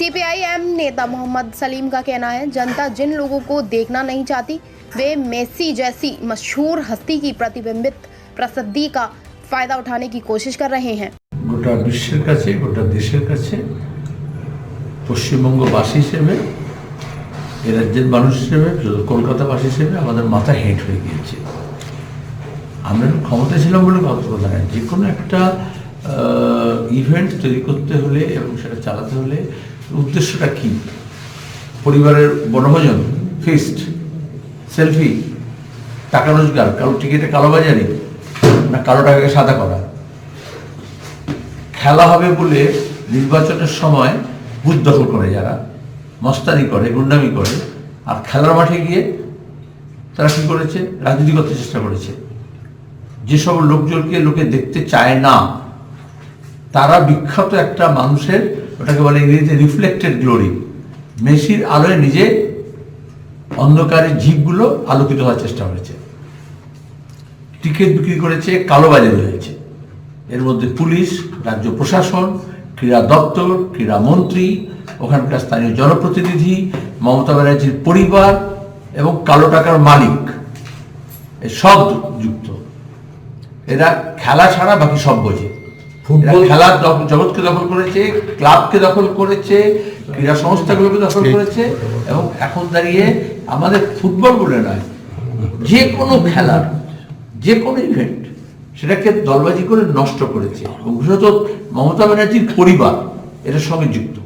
CPIM नेता मोहम्मद सलीम का कहना है, जनता जिन लोगों को देखना नहीं चाहती वे मेसी जैसी मशहूर हस्ती की प्रतिबिंबित प्रसिद्धि का फायदा उठाने की कोशिश कर रहे हैं। গোটা বিশ্বের কাছে গোটা দেশের কাছে পশ্চিমবঙ্গবাসী হিসেবে এই রাজ্যের মানুষ হিসেবে কলকাতাবাসী হিসেবে আমাদের মাথা হেঁট হয়ে গিয়েছে। আমরা ক্ষমতা ছিলাম বলে কথা নয়, যে কোনো একটা ইভেন্ট তৈরি করতে হলে এবং সেটা চালাতে হলে উদ্দেশ্যটা কী? পরিবারের বনভোজন, ফিস্ট, সেলফি, টাকা রোজগার, কালো টিকিটে কালোবাজারি, না কালো টাকাকে সাদা করা? খেলা হবে বলে নির্বাচনের সময় বুথ দখল করে, যারা মস্তানি করে, গুন্ডামি করে, আর খেলার মাঠে গিয়ে তারা কী করেছে? রাজনীতি করতে চেষ্টা করেছে। যেসব লোকজনকে লোকে দেখতে চায় না, তারা বিখ্যাত একটা মানুষের, ওটাকে বলে ইংরেজিতে রিফ্লেক্টেড গ্লোরি, মেসির আলোয় নিজে অন্ধকারের জীবগুলো আলোকিত হওয়ার চেষ্টা করেছে। টিকিট বিক্রি করেছে, কালোবাজারি হয়েছে। এর মধ্যে পুলিশ, রাজ্য প্রশাসন, ক্রীড়া দপ্তর, ক্রীড়ামন্ত্রী, ওখানকার স্থানীয় জনপ্রতিনিধি, মমতা ব্যানার্জির পরিবার এবং কালো টাকার মালিক, সব যুক্ত। এরা খেলা ছাড়া বাকি সব বোঝে। খেলার জগৎকে দখল করেছে, ক্লাবকে দখল করেছে, ক্রীড়া সংস্থাগুলোকে দখল করেছে, এবং এখন দাঁড়িয়ে আমাদের ফুটবল বলে নয়, যে কোনো খেলার যে কোনো ইভেন্ট সেটাকে দলবাজি করে নষ্ট করেছে। বিশেষত মমতা ব্যানার্জির পরিবার এটার সঙ্গে যুক্ত।